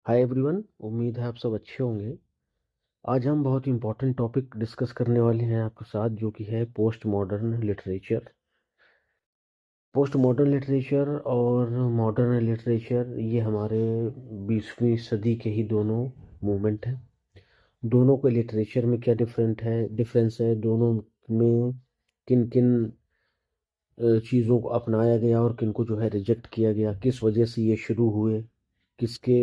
Hi everyone, उम्मीद है आप सब अच्छे होंगे। आज हम बहुत इम्पोर्टेंट टॉपिक डिस्कस करने वाले हैं आपके साथ, जो कि है post modern literature. Post modern literature और मॉडर्न लिटरेचर ये हमारे 20वीं सदी के ही दोनों मूवमेंट हैं। दोनों के लिटरेचर में क्या डिफरेंस है, दोनों में किन किन चीज़ों को अपनाया गया और किन को जो है रिजेक्ट किया गया, किस वजह से ये शुरू हुए, किसके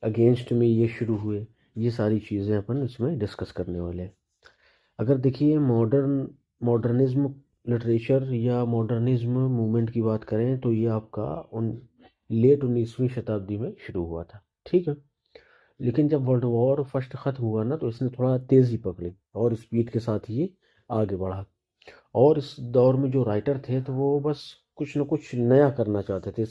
अगेंस्ट में ये शुरू हुए, ये सारी चीज़ें अपन इसमें डिस्कस करने वाले हैं। अगर देखिए मॉडर्निज्म लिटरेचर या मॉडर्निज्म मूवमेंट की बात करें तो ये आपका उन लेट 19वीं शताब्दी में शुरू हुआ था। ठीक है। लेकिन जब वर्ल्ड वॉर फर्स्ट ख़त्म हुआ ना, तो इसने थोड़ा तेज़ी पकड़ी और स्पीड के साथ ये आगे बढ़ा। और इस दौर में जो राइटर थे तो वो बस कुछ न कुछ नया करना चाहते थे।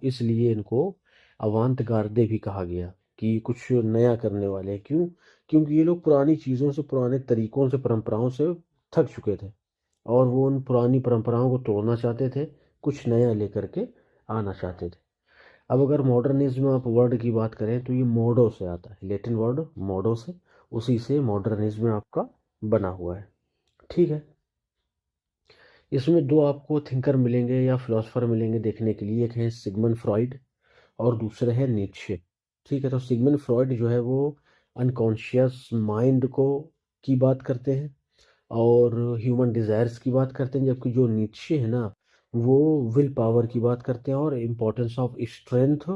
इसलिए इनको अवांत गार्दे भी कहा गया कि कुछ नया करने वाले हैं। क्यों? क्योंकि ये लोग पुरानी चीज़ों से, पुराने तरीकों से, परंपराओं से थक चुके थे और वो उन पुरानी परंपराओं को तोड़ना चाहते थे, कुछ नया लेकर के आना चाहते थे। अब अगर मॉडर्निज्म आप वर्ड की बात करें तो ये मोडो से आता है, लैटिन वर्ड मोडो से, उसी से मॉडर्निज्म आपका बना हुआ है। ठीक है। इसमें दो आपको थिंकर मिलेंगे या फिलोसफर मिलेंगे देखने के लिए। एक है सिगमंड फ्रॉइड और दूसरे है नीत्शे। ठीक है। तो सिगमंड फ्रॉइड जो है वो अनकॉन्शियस माइंड को की बात करते हैं और ह्यूमन डिज़ायर्स की बात करते हैं, जबकि जो नीत्शे है ना, वो विल पावर की बात करते हैं और इम्पोर्टेंस ऑफ स्ट्रेंथ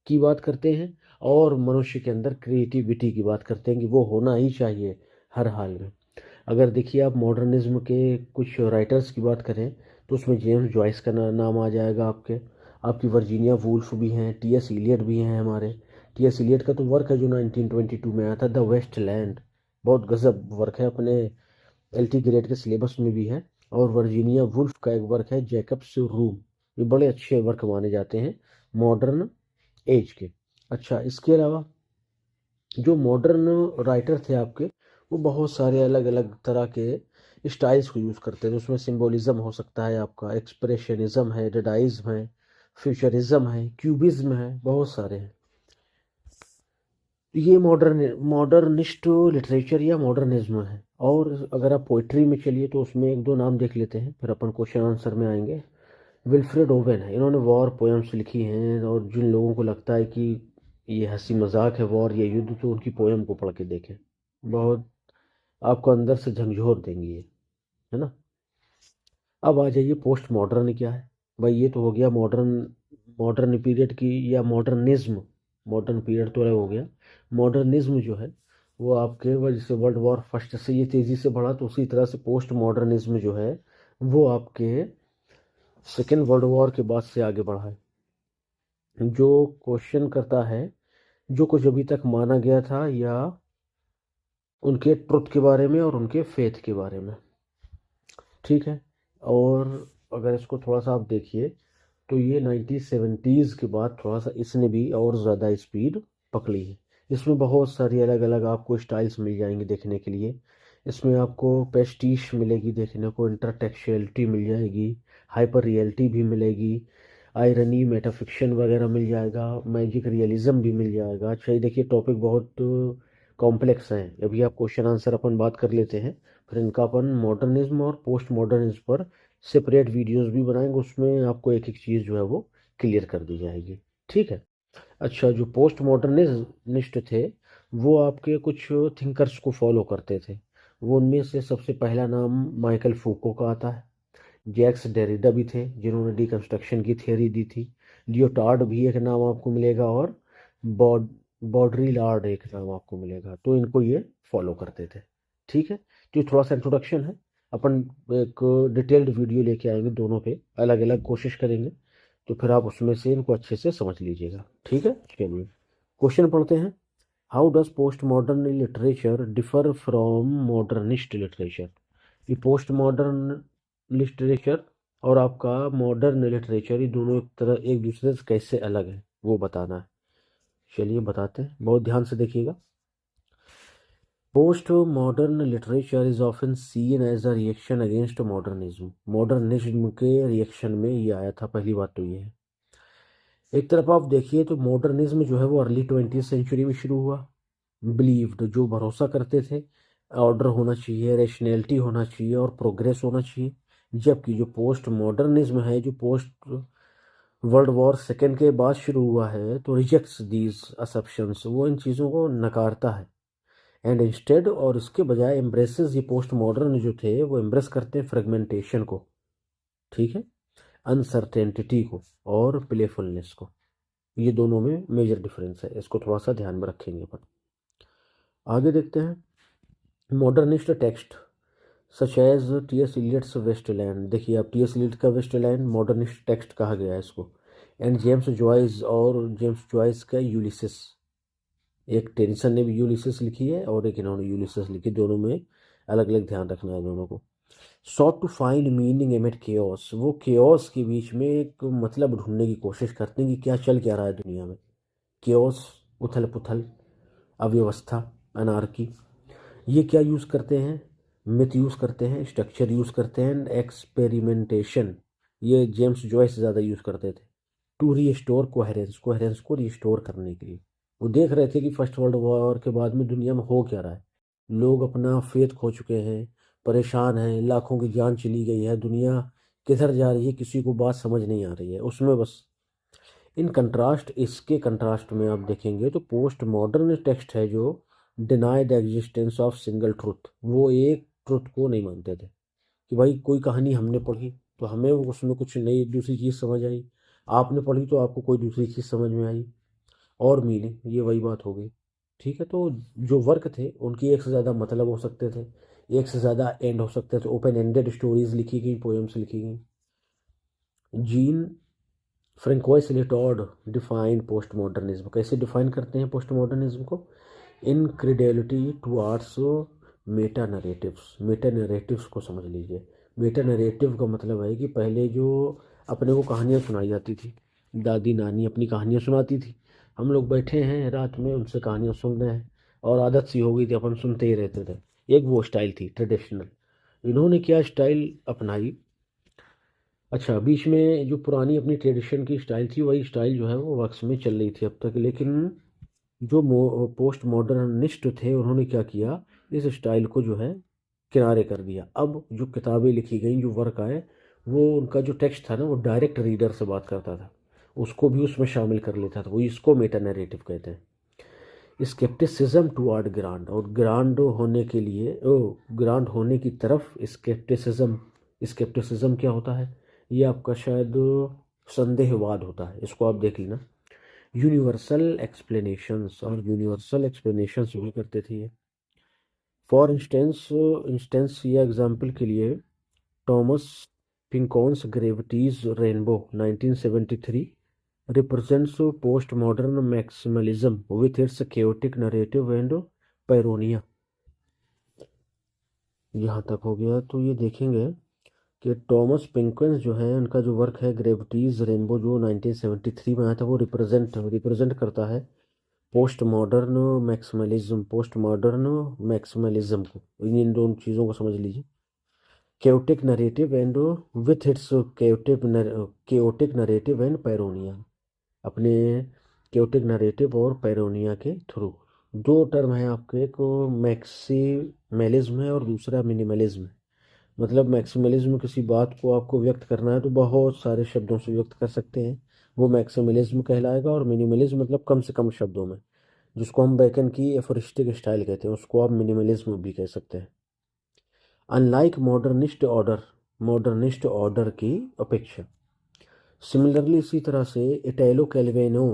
की बात करते हैं और मनुष्य के अंदर क्रिएटिविटी की बात करते हैं कि वो होना ही चाहिए हर हाल में। अगर देखिए आप मॉडर्निज्म के कुछ राइटर्स की बात करें तो उसमें जेम्स जॉयस का नाम आ जाएगा आपकी वर्जीनिया वुल्फ भी हैं, टी एस इलियट भी हैं हमारे। टी एस इलियट का तो वर्क है जो 1922 में आया था, द वेस्ट लैंड। बहुत गजब वर्क है, अपने एल टी ग्रेड के सिलेबस में भी है। और वर्जीनिया वुल्फ का एक वर्क है जैकब्स रूम। ये बड़े अच्छे वर्क माने जाते हैं मॉडर्न एज के। अच्छा, इसके अलावा जो मॉडर्न राइटर थे आपके, वो बहुत सारे अलग अलग तरह के स्टाइल्स को यूज़ करते थे। उसमें सिंबोलिज्म हो सकता है, आपका एक्सप्रेशनिज्म है, डेडाइज्म है, फ्यूचरिज्म है, क्यूबिज्म है, बहुत सारे हैं। ये मॉडर्निस्ट लिटरेचर या मॉडर्निज्म है। और अगर आप पोइट्री में चलिए तो उसमें एक दो नाम देख लेते हैं, फिर अपन क्वेश्चन आंसर में आएंगे। विल्फ्रेड ओवेन है, इन्होंने वॉर पोएम्स लिखी हैं और जिन लोगों को लगता है कि ये हंसी मजाक है वॉर या युद्ध, तो उनकी पोएम को पढ़ के देखें। बहुत आपको अंदर से झंझोर देंगी ये, है ना। अब आ जाइए पोस्ट मॉडर्न क्या है। भाई ये तो हो गया मॉडर्न मॉडर्न पीरियड की या मॉडर्निज्म। मॉडर्न पीरियड तो अलग हो गया। मॉडर्निज्म जो है वो आपके वजह से वर्ल्ड वॉर फर्स्ट से ये तेज़ी से बढ़ा, तो उसी तरह से पोस्ट मॉडर्निज्म जो है वो आपके सेकेंड वर्ल्ड वॉर के बाद से आगे बढ़ा है। जो क्वेश्चन करता है जो कुछ अभी तक माना गया था या उनके ट्रुथ के बारे में और उनके फेथ के बारे में। ठीक है। और अगर इसको थोड़ा सा आप देखिए तो ये 1970s के बाद थोड़ा सा इसने भी और ज़्यादा स्पीड पकड़ी है। इसमें बहुत सारी अलग अलग आपको स्टाइल्स मिल जाएंगी देखने के लिए। इसमें आपको पेस्टिश मिलेगी देखने को, इंटरटेक्चुअलिटी मिल जाएगी, हाइपर रियलिटी भी मिलेगी, आयरनी मेटाफिक्शन वगैरह मिल जाएगा, मैजिक रियलिज्म भी मिल जाएगा। अच्छा, ये देखिए टॉपिक बहुत कॉम्प्लेक्स है। अभी आप क्वेश्चन आंसर अपन बात कर लेते हैं, फिर इनका अपन मॉडर्निज्म और पोस्ट मॉडर्निज्म पर सेपरेट वीडियोस भी बनाएंगे, उसमें आपको एक एक चीज़ जो है वो क्लियर कर दी जाएगी। ठीक है। अच्छा, जो पोस्ट मॉडर्निस्ट थे वो आपके कुछ थिंकर्स को फॉलो करते थे। वो उनमें से सबसे पहला नाम माइकल फूको का आता है। जैक्स डेरिडा भी थे जिन्होंने डिकंस्ट्रक्शन की थियोरी दी थी। लियोटार्ड भी एक नाम आपको मिलेगा और बॉड बॉडरीलार्ड एक नाम आपको मिलेगा। तो इनको ये फॉलो करते थे। ठीक है। तो ये थोड़ा सा इंट्रोडक्शन है। अपन एक डिटेल्ड वीडियो लेके आएंगे, दोनों पे अलग अलग कोशिश करेंगे, तो फिर आप उसमें से इनको अच्छे से समझ लीजिएगा। ठीक है। चलिए क्वेश्चन पढ़ते हैं। How does post modern literature differ from modernist literature. ये पोस्ट मॉडर्न लिटरेचर और आपका मॉडर्न लिटरेचर, ये दोनों एक दूसरे से कैसे अलग है वो बताना है। चलिए बताते हैं, बहुत ध्यान से देखिएगा। Post modern literature is often seen as a reaction against modernism. Modernism के रिएक्शन में ये आया था, पहली बात तो ये है। एक तरफ आप देखिए तो मॉडर्निज्म जो है वो अर्ली 20वीं सेंचुरी में शुरू हुआ। बिलीव्ड, जो भरोसा करते थे ऑर्डर होना चाहिए, रैशनैलिटी होना चाहिए और प्रोग्रेस होना चाहिए। जबकि जो पोस्ट मॉडर्निज्म है, जो पोस्ट वर्ल्ड वॉर सेकेंड के बाद शुरू हुआ है, तो रिजेक्ट्स दीज असप्शंस, वो इन चीज़ों को नकारता है। एंड इंस्टेड, और इसके बजाय एम्ब्रेसेस, ये पोस्ट मॉडर्न जो थे वो एम्ब्रेस करते हैं फ्रेगमेंटेशन को, ठीक है, अनसर्टेनिटी को और प्लेफुलनेस को। ये दोनों में मेजर डिफरेंस है, इसको थोड़ा सा ध्यान में रखेंगे अपन। आगे देखते हैं modernist text such as T S. Eliot's Wasteland. देखिए आप, टी.एस. इलियट का वेस्टलैंड मॉडर्निस्ट टेक्स्ट कहा गया है इसको। एंड जेम्स जॉयस, और जेम्स जॉयस का यूलिसिस। एक टेनिसन ने भी यूलिसिस लिखी है और एक इन्होंने यूलिसिस लिखी, दोनों में अलग अलग ध्यान रखना है दोनों को। Sought to find meaning amid chaos, वो केओस के बीच में एक मतलब ढूंढने की कोशिश करते हैं कि क्या चल क्या रहा है दुनिया में। केओस, उथल पुथल, अव्यवस्था, अनार्की। ये क्या यूज़ करते हैं? मिथ यूज़ करते हैं, स्ट्रक्चर यूज़ करते हैं, एक्सपेरिमेंटेशन, ये जेम्स जॉयस ज़्यादा यूज़ करते थे। टू रीस्टोर कोहेरेंस, कोहेरेंस को रिस्टोर करने के लिए। वो देख रहे थे कि फर्स्ट वर्ल्ड वॉर के बाद में दुनिया में हो क्या रहा है। लोग अपना फेथ खो चुके हैं, परेशान हैं, लाखों की जान चली गई है, दुनिया किधर जा रही है किसी को बात समझ नहीं आ रही है उसमें बस। इन कंट्रास्ट, इसके कंट्रास्ट में आप देखेंगे तो पोस्ट मॉडर्न टेक्स्ट है जो deny the existence of single truth, वो एक ट्रुथ को नहीं मानते थे कि भाई कोई कहानी हमने पढ़ी तो हमें उसमें कुछ नई दूसरी चीज़ समझ आई, आपने पढ़ी तो आपको कोई दूसरी चीज़ समझ में आई, और मीनिंग, ये वही बात हो गई। ठीक है, तो जो वर्क थे उनकी एक से ज़्यादा मतलब हो सकते थे, एक से ज़्यादा एंड हो सकते थे, ओपन एंडेड स्टोरीज लिखी गई, पोएम्स लिखी गई। Jean Francois Lyotard define postmodernism, कैसे डिफाइन करते हैं पोस्ट मॉडर्निज्म को? Incredibility towards metanarratives. Metanarratives को समझ लीजिए। मेटा नरेटिव का मतलब है कि पहले जो अपने को कहानियाँ सुनाई जाती थी, दादी नानी अपनी कहानियाँ सुनाती थी, हम लोग बैठे हैं रात में उनसे कहानियाँ सुन रहे हैं और आदत सी हो गई थी, अपन सुनते ही रहते थे। एक वो स्टाइल थी ट्रेडिशनल। इन्होंने क्या स्टाइल अपनाई? अच्छा, बीच में जो पुरानी अपनी ट्रेडिशन की स्टाइल थी वही स्टाइल जो है वो वर्क्स में चल रही थी अब तक, लेकिन जो पोस्ट मॉडर्निस्ट थे उन्होंने क्या किया, इस स्टाइल को जो है किनारे कर दिया। अब जो किताबें लिखी गई, जो वर्क आए, वो उनका जो टेक्स्ट था ना वो डायरेक्ट रीडर से बात करता था, उसको भी उसमें शामिल कर लेता था, वो इसको मेटा नैरेटिव कहते हैं। स्केप्टिसिज्म टुवर्ड ग्रांड, और ग्रांड होने के लिए ग्रांड होने की तरफ स्केप्टिसिज्म। स्केप्टिसिज्म क्या होता है? ये आपका शायद संदेहवाद होता है, इसको आप देख लेना। यूनिवर्सल एक्सप्लेनेशंस, और यूनिवर्सल एक्सप्लेनेशंस भी करते थे ये। फॉर इंस्टेंस या एग्जांपल के लिए, Thomas Pynchon's gravity's rainbow 1973 represents postmodern maximalism with its chaotic narrative and paranoia. यहाँ तक हो गया, तो ये देखेंगे कि टॉमस पिंकन्स जो है उनका जो वर्क है ग्रेविटीज रेनबो जो 1973 में आया था, वो रिप्रेजेंट करता है पोस्ट मॉडर्न मैक्सिमलिज्म को। इन दोनों चीज़ों को समझ लीजिए। Chaotic narrative and with its chaotic narrative and paranoia, अपने केओटिक नरेटिव और पैरोनिया के थ्रू। दो टर्म है आपके, एक मैक्सिमलिज्म है और दूसरा मिनिमलिज्म है। मतलब मैक्सिमलिज्म किसी बात को आपको व्यक्त करना है तो बहुत सारे शब्दों से व्यक्त कर सकते हैं, वो मैक्सिमलिज्म कहलाएगा। और मिनिमलिज्म मतलब कम से कम शब्दों में, जिसको हम बेकन की एफोरिस्टिक स्टाइल कहते हैं, उसको आप मिनिमलिज्म भी कह सकते हैं। अनलाइक मॉडर्निस्ट ऑर्डर की अपेक्षा। सिमिलरली, इसी तरह से इटैलो कैल्वेनो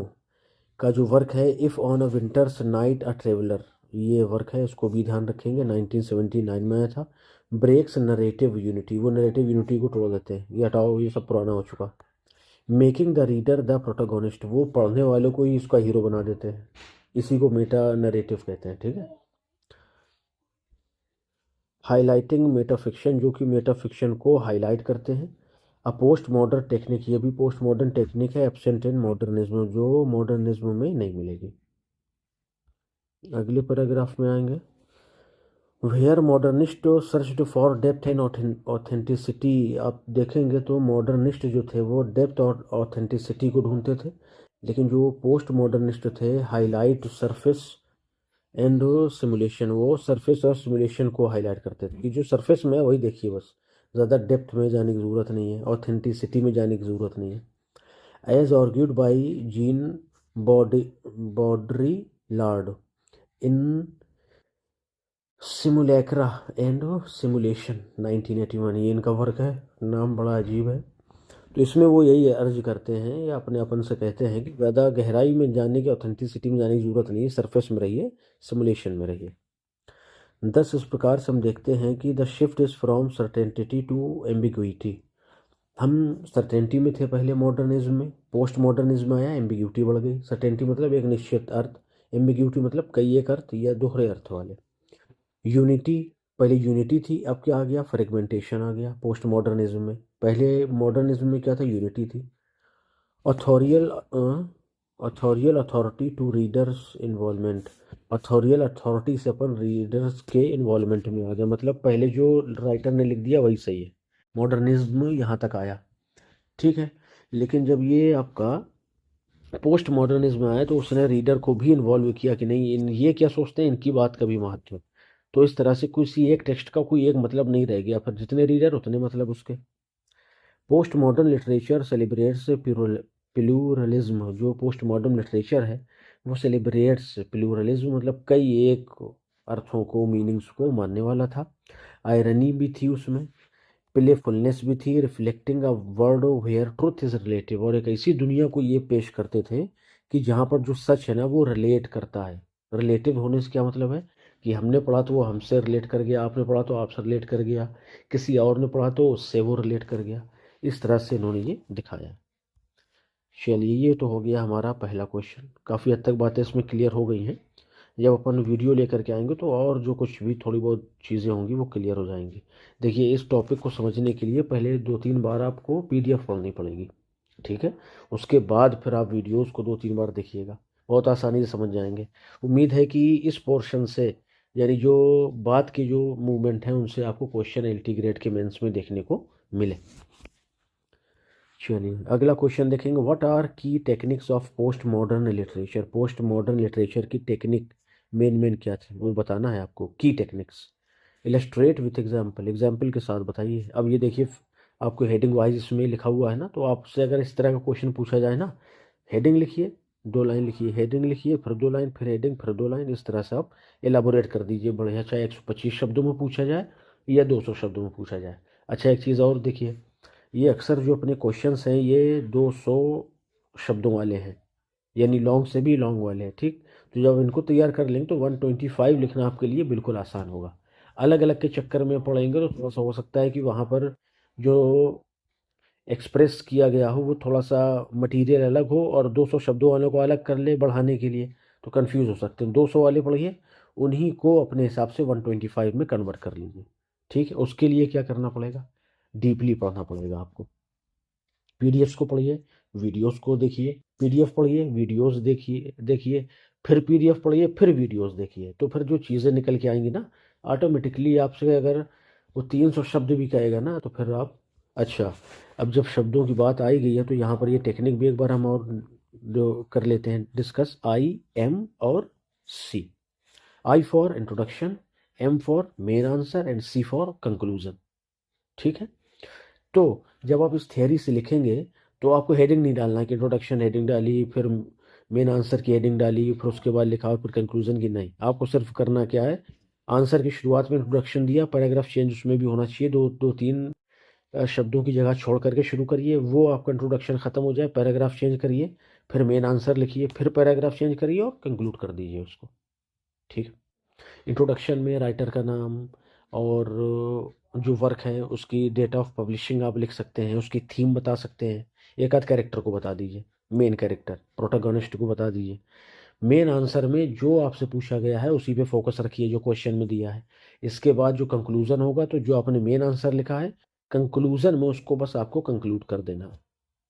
का जो वर्क है if on a winter's night a traveller, ये वर्क है, इसको भी ध्यान रखेंगे, 1979 में आया था। ब्रेक्स नरेटिव यूनिटी, वो नरेटिव यूनिटी को तोड़ देते हैं, ये हटाओ, ये सब पुराना हो चुका। Making the reader the protagonist, वो पढ़ने वालों को ही इसका हीरो बना देते हैं, इसी को मेटा नरेटिव कहते हैं, ठीक है। हाईलाइटिंग मेटाफिक्शन, जो कि मेटाफिक्शन को हाईलाइट करते हैं। अ पोस्ट मॉडर्न टेक्निक, ये भी पोस्ट मॉडर्न टेक्निक है, एब्सेंट इन मॉडर्निज्म, जो मॉडर्निज्म में नहीं मिलेगी। अगले पैराग्राफ में आएंगे। Where modernist searched for depth and authenticity, आप देखेंगे तो मॉडर्निस्ट जो थे वो डेप्थ और ऑथेंटिसिटी को ढूंढते थे। लेकिन जो पोस्ट मॉडर्निस्ट थे, हाईलाइट सरफेस एंड सिमुलेशन, वो सरफेस और सिमुलेशन को हाईलाइट करते थे कि जो सरफेस में है वही देखिए बस, ज़्यादा डेप्थ में जाने की ज़रूरत नहीं है, ऑथेंटिसिटी में जाने की ज़रूरत नहीं है। As argued by Jean body Baudrillard in simulacra and simulation 1981, ये इनका वर्क है, नाम बड़ा अजीब है। तो इसमें वो यही अर्ज करते हैं या अपने अपन से कहते हैं कि ज़्यादा गहराई में जाने की, ऑथेंटिसिटी में जाने की ज़रूरत नहीं है, सरफेस में रहिए, सिमुलेशन में रहिए। दस इस प्रकार से हम देखते हैं कि the shift is from certainty to ambiguity. हम सर्टेनिटी में थे पहले मॉडर्निज्म में, पोस्ट मॉडर्निज्म आया, एम्बिग्विटी बढ़ गई। सर्टेनिटी मतलब एक निश्चित अर्थ, एम्बिग्विटी मतलब कई एक अर्थ या दोहरे अर्थ वाले। यूनिटी, पहले यूनिटी थी, अब क्या आ गया, फ्रेगमेंटेशन आ गया पोस्ट मॉडर्निज्म में। पहले मॉडर्निज्म में क्या था, यूनिटी थी। Authorial authorial authority to readers involvement, authorial authority से अपन रीडर्स के इन्वॉल्वमेंट में आ गया, मतलब पहले जो राइटर ने लिख दिया वही सही है। मॉडर्निज्म यहाँ तक आया, ठीक है। लेकिन जब ये आपका पोस्ट मॉडर्निज्म आया तो उसने रीडर को भी इन्वॉल्व किया कि नहीं, ये क्या सोचते हैं, इनकी बात का भी महत्व है। तो इस तरह से किसी एक टेक्स्ट का कोई एक मतलब नहीं रह गया, फिर जितने रीडर उतने मतलब उसके। Post modern literature celebrates pluralism, जो पोस्ट मॉडर्न लिटरेचर है वो सेलिब्रेट्स प्लूरलिज्म, मतलब कई एक अर्थों को, मीनिंग्स को मानने वाला था। आयरनी भी थी उसमें, प्लेफुलनेस भी थी, reflecting a world where truth is relative, और एक ऐसी दुनिया को ये पेश करते थे कि जहाँ पर जो सच है ना वो रिलेट करता है। रिलेटिव होने से क्या मतलब है कि हमने पढ़ा तो वो हमसे रिलेट कर गया, आपने पढ़ा तो आपसे रिलेट कर गया, किसी और ने पढ़ा तो उससे वो रिलेट कर गया। इस तरह से इन्होंने ये दिखाया। चलिए, ये तो हो गया हमारा पहला क्वेश्चन, काफ़ी हद तक बातें इसमें क्लियर हो गई हैं। जब अपन वीडियो लेकर के आएंगे तो और जो कुछ भी थोड़ी बहुत चीज़ें होंगी वो क्लियर हो जाएंगी। देखिए, इस टॉपिक को समझने के लिए पहले 2-3 बार आपको पीडीएफ पढ़नी पड़ेगी, ठीक है। उसके बाद फिर आप वीडियोस को 2-3 बार देखिएगा, बहुत आसानी से समझ जाएंगे। उम्मीद है कि इस पोर्शन से, यानी जो बात की जो मूवमेंट है उनसे आपको क्वेश्चन एलटी ग्रेड के मेंस में देखने को मिले। चलिए, अगला क्वेश्चन देखेंगे। व्हाट आर की techniques of post modern literature, post modern literature की टेक्निक मेन क्या थी वो बताना है आपको, की techniques. Illustrate with example, example के साथ बताइए। अब ये देखिए, आपको हेडिंग वाइज इसमें लिखा हुआ है ना, तो आपसे अगर इस तरह का क्वेश्चन पूछा जाए ना, हेडिंग लिखिए, 2 लाइन लिखिए, हेडिंग लिखिए, फिर 2 लाइन, फिर हेडिंग, फिर 2 लाइन, इस तरह से आप एलाबोरेट कर दीजिए बढ़िया, चाहे 125 शब्दों में पूछा जाए या 200 शब्दों में पूछा जाए। अच्छा, एक चीज़ और देखिए, ये अक्सर जो अपने क्वेश्चंस हैं ये 200 शब्दों वाले हैं, यानी लॉन्ग से भी लॉन्ग वाले हैं, ठीक। तो जब इनको तैयार कर लेंगे तो 125 लिखना आपके लिए बिल्कुल आसान होगा। अलग अलग के चक्कर में पढ़ेंगे तो थोड़ा सा हो सकता है कि वहाँ पर जो एक्सप्रेस किया गया हो वो थोड़ा सा मटेरियल अलग हो, और 200 शब्दों वालों को अलग कर ले बढ़ाने के लिए, तो कंफ्यूज हो सकते हैं। 200 वाले पढ़िए, उन्हीं को अपने हिसाब से 125 में कन्वर्ट कर लीजिए, ठीक है। उसके लिए क्या करना पड़ेगा, डीपली पढ़ना पड़ेगा आपको। पीडीएफ्स को पढ़िए, वीडियोस को देखिए, पीडीएफ पढ़िए, वीडियोस देखिए देखिए, फिर पीडीएफ पढ़िए, फिर वीडियोस देखिए, तो फिर जो चीज़ें निकल के आएंगी ना, ऑटोमेटिकली आपसे अगर वो 300 शब्द भी कहेगा ना तो फिर आप, अच्छा, अब जब शब्दों की बात आई गई है तो यहाँ पर ये टेक्निक भी एक बार हम और जो कर लेते हैं डिस्कस। आई, एम और C. I for introduction, M for main answer and C for conclusion, ठीक है। तो जब आप इस थियरी से लिखेंगे तो आपको हेडिंग नहीं डालना कि इंट्रोडक्शन हेडिंग डाली, फिर मेन आंसर की हेडिंग डाली, फिर उसके बाद लिखा, और फिर कंक्लूजन की, नहीं। आपको सिर्फ करना क्या है, आंसर की शुरुआत में इंट्रोडक्शन दिया, पैराग्राफ चेंज उसमें भी होना चाहिए, 2-3 शब्दों की जगह छोड़ करके शुरू करिए, वो आपका इंट्रोडक्शन खत्म हो जाए, पैराग्राफ चेंज करिए, फिर मेन आंसर लिखिए, फिर पैराग्राफ चेंज करिए और कंक्लूड कर दीजिए उसको, ठीक है। इंट्रोडक्शन में राइटर का नाम और जो वर्क है उसकी डेट ऑफ पब्लिशिंग आप लिख सकते हैं, उसकी थीम बता सकते हैं, एक आध कैरेक्टर को बता दीजिए, मेन कैरेक्टर प्रोटोगोनिस्ट को बता दीजिए। मेन आंसर में जो आपसे पूछा गया है उसी पे फोकस रखिए जो क्वेश्चन में दिया है। इसके बाद जो कंक्लूजन होगा तो जो आपने मेन आंसर लिखा है, कंक्लूजन में उसको बस आपको कंक्लूड कर देना है,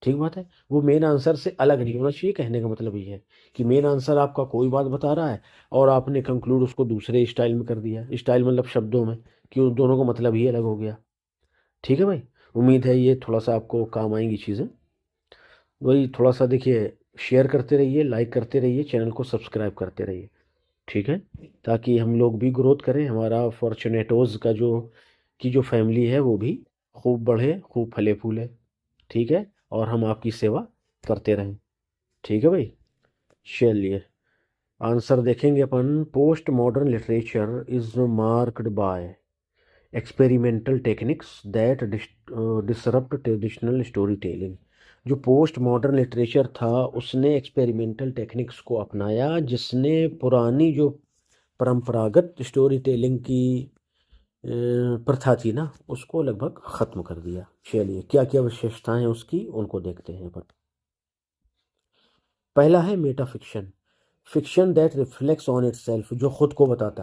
ठीक बात है। वो मेन आंसर से अलग नहीं होना चाहिए, कहने का मतलब ये है कि मेन आंसर आपका कोई बात बता रहा है और आपने कंक्लूड उसको दूसरे स्टाइल में कर दिया, स्टाइल मतलब शब्दों में, कि उन दोनों का मतलब ही अलग हो गया, ठीक है भाई। उम्मीद है ये थोड़ा सा आपको काम आएंगी चीज़ें। वही थोड़ा सा देखिए, शेयर करते रहिए, लाइक करते रहिए, चैनल को सब्सक्राइब करते रहिए, ठीक है, ताकि हम लोग भी ग्रोथ करें, हमारा फॉर्चुनेटोज का जो फैमिली है वो भी खूब बढ़े, खूब फले फूले, ठीक है, और हम आपकी सेवा करते रहें, ठीक है भाई। चलिए आंसर देखेंगे अपन। Post modern literature is marked by experimental techniques that disrupt traditional storytelling. जो पोस्ट मॉडर्न लिटरेचर था उसने एक्सपेरिमेंटल टेक्निक्स को अपनाया, जिसने पुरानी जो परंपरागत स्टोरी टेलिंग की प्रथा थी ना, उसको लगभग ख़त्म कर दिया। चलिए क्या क्या विशेषताएं हैं उसकी, उनको देखते हैं अपन। पहला है Meta fiction, fiction that reflects on itself, जो खुद को बताता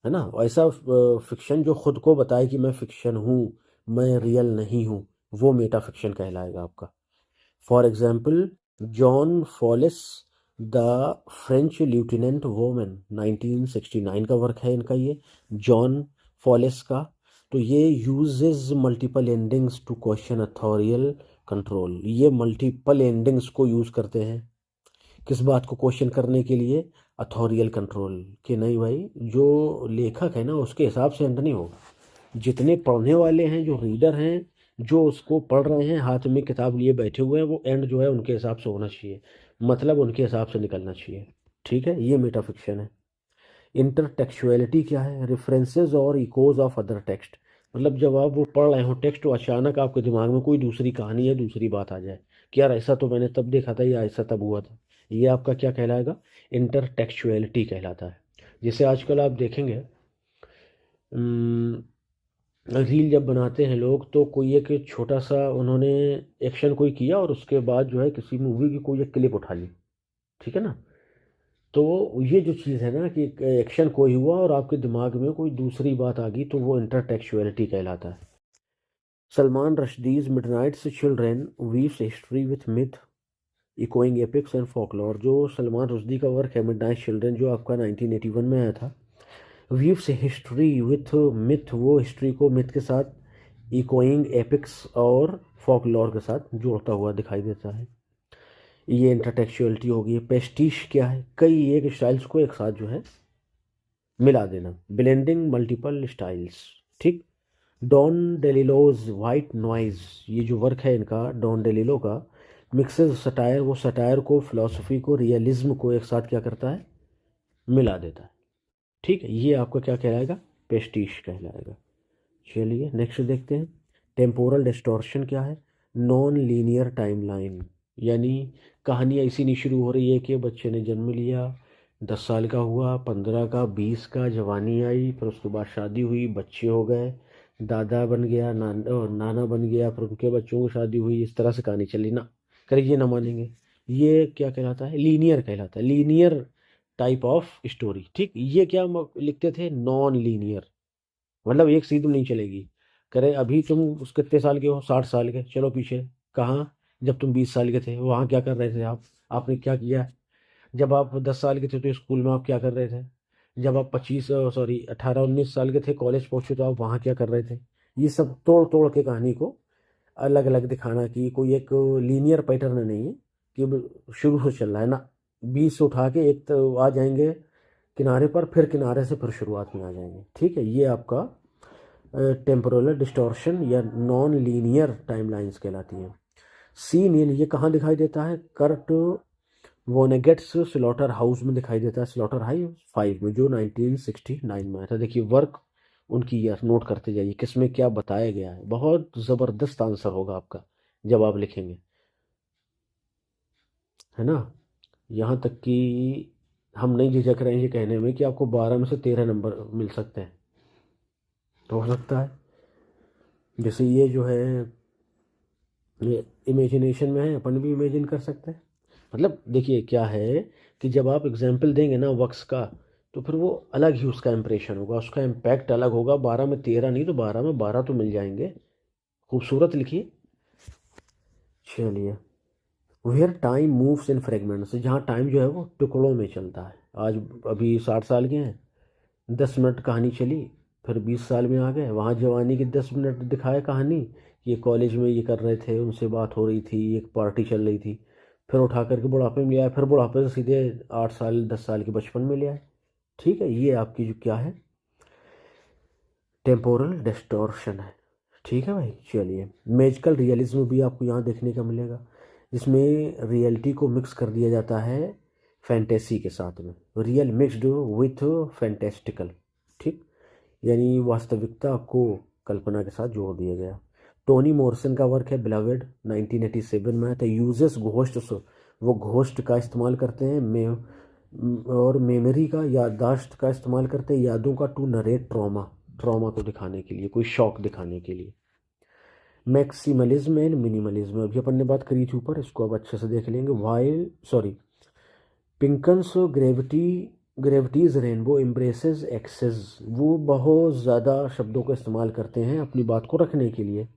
है ना, ऐसा फिक्शन जो खुद को बताए कि मैं फिक्शन हूँ, मैं रियल नहीं हूँ, वो मेटा फिक्शन कहलाएगा आपका। For example John Foley the French lieutenant women, 1969 का वर्क है इनका, ये जॉन फॉलिस का। तो ये uses multiple endings to question authorial control, ये मल्टीपल एंडिंग्स को यूज करते हैं किस बात को क्वेश्चन करने के लिए, अथॉरियल कंट्रोल, कि नहीं भाई जो लेखक है ना उसके हिसाब से एंड नहीं होगा। जितने पढ़ने वाले हैं, जो रीडर हैं, जो उसको पढ़ रहे हैं, हाथ में किताब लिए बैठे हुए हैं, वो एंड जो है उनके हिसाब से होना चाहिए, मतलब उनके हिसाब से निकलना चाहिए, ठीक है, ये मेटाफिक्शन है। इंटरटेक्चुअलिटी क्या है, रेफरेंसेस और इकोज ऑफ अदर टेक्स्ट, मतलब जब आप वो पढ़ रहे हो टेक्स्ट, तो अचानक आपके दिमाग में कोई दूसरी कहानी या दूसरी बात आ जाए कि यार ऐसा तो मैंने तब देखा था या ऐसा तब हुआ था, ये आपका क्या कहलाएगा, इंटरटेक्चुअलिटी कहलाता है। जैसे आजकल आप देखेंगे रील जब बनाते हैं लोग, तो कोई एक छोटा सा उन्होंने एक्शन कोई किया और उसके बाद जो है किसी मूवी की कोई एक क्लिप उठा ली, ठीक है ना, तो ये जो चीज़ है ना कि एक्शन कोई हुआ और आपके दिमाग में कोई दूसरी बात आ गई, तो वो इंटरटेक्चुअलिटी कहलाता है। Salman Rushdie's Midnight's Children weaves history with myth echoing epics and folklore, जो सलमान रुश्दी का वर्क है मिडनाइट चिल्ड्रेन, जो आपका 1981 में आया था, वीव्स हिस्ट्री विथ मिथ, वो हिस्ट्री को मिथ के साथ, इकोइंग एपिक्स और फोकलोर के साथ जोड़ता हुआ दिखाई देता है। ये इंटरटेक्चुअलिटी होगी। पेस्टिश क्या है, कई एक स्टाइल्स को एक साथ जो है मिला देना, ब्लेंडिंग मल्टीपल स्टाइल्स, ठीक। डॉन डेलिलोज वाइट नॉइज, ये जो वर्क है इनका डॉन डेलिलो का, मिक्सेस सटायर, वो सटायर को, फिलोसफी को, रियलिज्म को एक साथ क्या करता है, मिला देता है, ठीक है, ये आपका क्या कहलाएगा, पेस्टिश कहलाएगा। चलिए नेक्स्ट देखते हैं। टेम्पोरल डिस्टॉर्शन क्या है, नॉन लीनियर टाइमलाइन, यानी कहानी ऐसी नहीं शुरू हो रही है कि बच्चे ने जन्म लिया, 10 साल का हुआ, 15 का, 20 का, जवानी आई, फिर उसके बाद शादी हुई, बच्चे हो गए, दादा बन गया, नाना बन गया, फिर उनके बच्चों की शादी हुई, इस तरह से कहानी चली ना, करें ये ना मानेंगे, ये क्या कहलाता है, लीनियर कहलाता है, लीनियर टाइप ऑफ स्टोरी, ठीक। ये क्या लिखते थे, नॉन लीनियर, मतलब एक सीधी नहीं चलेगी। करे अभी तुम उस कितने साल के हो, 60 साल के, चलो पीछे, कहाँ, जब तुम 20 साल के थे वहाँ क्या कर रहे थे आप, आपने क्या किया, जब आप 10 साल के थे तो स्कूल में आप क्या कर रहे थे, जब आप 18-19 साल के थे कॉलेज पहुंचे तो आप वहाँ क्या कर रहे थे। ये सब तोड़ तोड़ के कहानी को अलग अलग दिखाना, कि कोई एक लीनियर पैटर्न नहीं है कि शुरू से चल रहा है ना, 20 से उठा के एक तो आ जाएंगे किनारे पर, फिर किनारे से फिर शुरुआत में आ जाएंगे, ठीक है, ये आपका टेम्पोरल डिस्टॉर्शन या नॉन लीनियर टाइमलाइंस कहलाती हैं। सी नील, ये कहाँ दिखाई देता है, कर्ट वोनेगेट्स स्लॉटर हाउस में दिखाई देता है, स्लॉटर हाउस 5 में, जो 1969 में आया था। देखिए वर्क उनकी ईयर नोट करते जाइए, किसमें क्या बताया गया है, बहुत ज़बरदस्त आंसर होगा आपका जब आप लिखेंगे, है ना। यहाँ तक कि हम नहीं झिझक रहे हैं ये कहने में कि आपको 12 में से 13 नंबर मिल सकते हैं, तो हो सकता है। जैसे ये जो है, ये इमेजिनेशन में है, अपन भी इमेजिन कर सकते हैं। मतलब देखिए क्या है कि जब आप एग्जाम्पल देंगे ना वक्स का, तो फिर वो अलग ही उसका इम्प्रेशन होगा, उसका इम्पैक्ट अलग होगा। 12 में 13 नहीं तो 12 में 12 तो मिल जाएंगे। खूबसूरत लिखिए। चलिए, where time moves in fragments, जहाँ टाइम जो है वो टुकड़ों में चलता है। आज अभी 60 साल के हैं, 10 मिनट कहानी चली, फिर 20 साल में आ गए, वहाँ जवानी की 10 मिनट दिखाए कहानी, ये कॉलेज में ये कर रहे थे, उनसे बात हो रही थी, एक पार्टी चल रही थी, फिर उठा करके बुढ़ापे में ले आए, फिर बुढ़ापे से सीधे 8 साल 10 साल के बचपन में ले आए। ठीक है, ये आपकी जो क्या है, टेम्पोरल डिस्टॉर्शन है। ठीक है भाई, चलिए। मैजिकल रियलिज्म भी आपको यहाँ देखने का मिलेगा, जिसमें रियलिटी को मिक्स कर दिया जाता है फैंटेसी के साथ में, रियल मिक्सड विथ फैंटेस्टिकल। ठीक, यानी वास्तविकता को कल्पना के साथ जोड़ दिया गया। टोनी मॉर्सन का वर्क है बिलवेड, 1987 में तो यूजेस घोस्ट, वो घोस्ट का इस्तेमाल करते हैं और मेमोरी का, याददाश्त का इस्तेमाल करते हैं, यादों का, टू नरेट ट्रॉमा, ट्रॉमा को दिखाने के लिए, कोई शौक दिखाने के लिए। मैक्सिमलिज्म एंड मिनिमलिज्म, अभी अपन ने बात करी थी ऊपर, इसको अब अच्छे से देख लेंगे। पिंकन्स ग्रेविटीज रेनबो एम्ब्रेसेस एक्सेस, वो बहुत ज़्यादा शब्दों का इस्तेमाल करते हैं अपनी बात को रखने के लिए।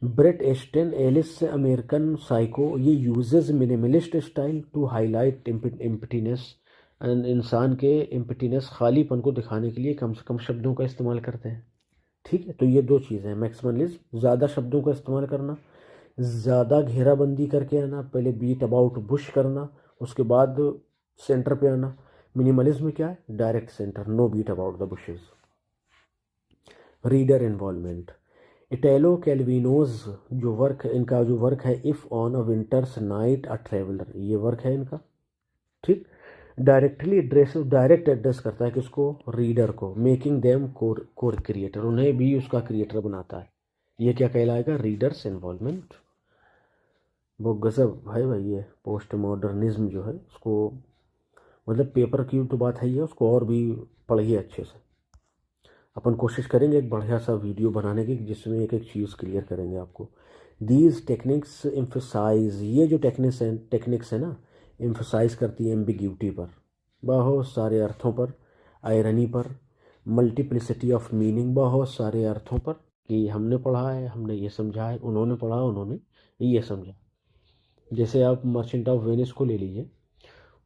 Bret Easton Ellis American Psycho, ये uses minimalist style to highlight emptiness, इंसान के एम्प्टीनेस, खालीपन को दिखाने के लिए कम से कम शब्दों का इस्तेमाल करते हैं। ठीक है, तो ये दो चीज़ें हैं, मैक्सिमलिज्म ज़्यादा शब्दों का इस्तेमाल करना, ज़्यादा घेराबंदी करके आना, पहले बीट अबाउट बुश करना, उसके बाद सेंटर पे आना। मिनिमलिज्म क्या है, direct centre, no beat about the bushes. Reader involvement, Italo Calvino's जो वर्क, इनका जो वर्क है, if on a winter's night a traveller, ये वर्क है इनका। ठीक, डायरेक्ट एड्रेस करता है किसको, रीडर को, मेकिंग देम को क्रिएटर, उन्हें भी उसका क्रिएटर बनाता है। ये क्या कहलाएगा, रीडर्स इन्वॉल्वमेंट। वो गजब है भाई, ये पोस्ट मॉडर्निज्म जो है उसको, मतलब पेपर की तो बात है ही है, उसको और भी पढ़िए अच्छे से। अपन कोशिश करेंगे एक बढ़िया सा वीडियो बनाने की, जिसमें एक एक चीज़ क्लियर करेंगे आपको। दीज टेक्निक्स एम्फसाइज, ये जो टेक्निक्स है ना, एम्फसाइज करती है एम्बिग्यूटी पर, बहुत सारे अर्थों पर, आयरनी पर, मल्टीप्लिसिटी ऑफ मीनिंग, बहुत सारे अर्थों पर, कि हमने पढ़ा है, हमने ये समझा है, उन्होंने पढ़ा, उन्होंने ये समझा। जैसे आप मर्चेंट ऑफ वेनिस को ले लीजिए,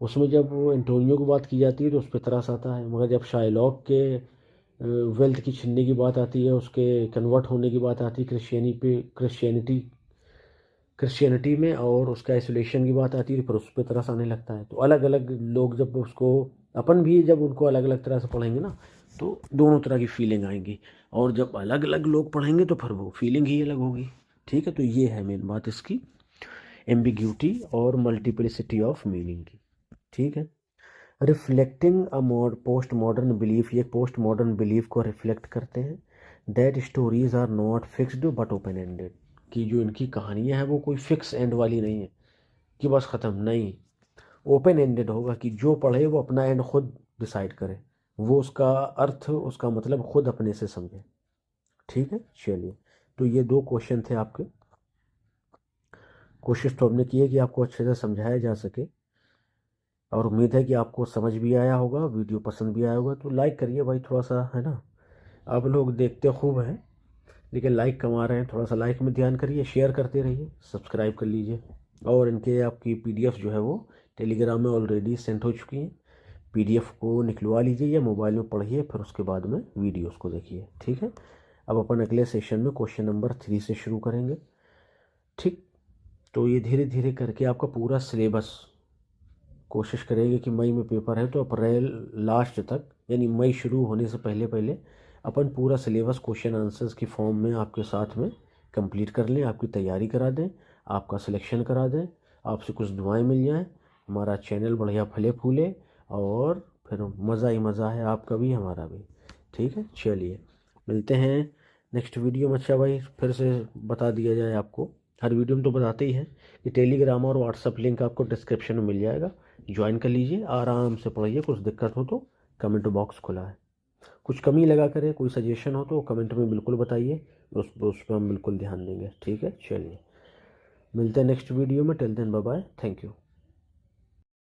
उसमें जब एंटोनियो की बात की जाती है तो उस पर तरस आता है, मगर जब शाइलॉक के वेल्थ की छीनने की बात आती है, उसके कन्वर्ट होने की बात आती है क्रिश्चियनिटी में, और उसका आइसोलेशन की बात आती है, फिर उस पर तरस आने लगता है। तो अलग अलग लोग जब उसको, अपन भी जब उनको अलग अलग तरह से पढ़ेंगे ना, तो दोनों तरह की फीलिंग आएंगी, और जब अलग अलग लोग पढ़ेंगे तो फिर वो फीलिंग ही अलग होगी। ठीक है, तो ये है मेन बात इसकी, एम्बिग्यूटी और मल्टीप्लिसिटी ऑफ मीनिंग की। ठीक है, reflecting a post modern belief, ये पोस्ट मॉडर्न बिलीफ को रिफ्लेक्ट करते हैं। That stories are not fixed but open ended, कि जो इनकी कहानियाँ हैं वो कोई फिक्स एंड वाली नहीं है कि बस ख़त्म, नहीं, ओपन एंडेड होगा, कि जो पढ़े वो अपना एंड खुद डिसाइड करे, वो उसका अर्थ, उसका मतलब खुद अपने से समझे। ठीक है, चलिए, तो ये 2 क्वेश्चन थे आपके। कोशिश तो हमने की है कि आपको अच्छे से समझाया जा सके, और उम्मीद है कि आपको समझ भी आया होगा, वीडियो पसंद भी आया होगा। तो लाइक करिए भाई थोड़ा सा, है ना, आप लोग देखते खूब हैं लेकिन लाइक कमा रहे हैं, थोड़ा सा लाइक में ध्यान करिए, शेयर करते रहिए, सब्सक्राइब कर लीजिए। और इनके आपकी पीडीएफ जो है वो टेलीग्राम में ऑलरेडी सेंड हो चुकी हैं, पीडीएफ को निकलवा लीजिए या मोबाइल में पढ़िए, फिर उसके बाद में वीडियोस को देखिए। ठीक है, अब अपन अगले सेशन में क्वेश्चन नंबर 3 से शुरू करेंगे। ठीक, तो ये धीरे धीरे करके आपका पूरा सिलेबस, कोशिश करेंगे कि मई में पेपर है तो अप्रैल लास्ट तक, यानी मई शुरू होने से पहले पहले अपन पूरा सिलेबस क्वेश्चन आंसर्स की फॉर्म में आपके साथ में कंप्लीट कर लें, आपकी तैयारी करा दें, आपका सिलेक्शन करा दें, आपसे कुछ दुआएं मिल जाएं, हमारा चैनल बढ़िया फले फूले, और फिर मज़ा ही मज़ा है, आपका भी हमारा भी। ठीक है, चलिए मिलते हैं नेक्स्ट वीडियो में। अच्छा भाई, फिर से बता दिया जाए आपको, हर वीडियो में तो बताते ही हैं कि टेलीग्राम और व्हाट्सअप लिंक आपको डिस्क्रिप्शन में मिल जाएगा, ज्वाइन कर लीजिए, आराम से पढ़िए, कुछ दिक्कत हो तो कमेंट बॉक्स खुला है, कुछ कमी लगा करे, कोई सजेशन हो तो कमेंट में बिल्कुल बताइए, उस पर हम बिल्कुल ध्यान देंगे। ठीक है, चलिए मिलते हैं नेक्स्ट वीडियो में, till then bye bye, thank you.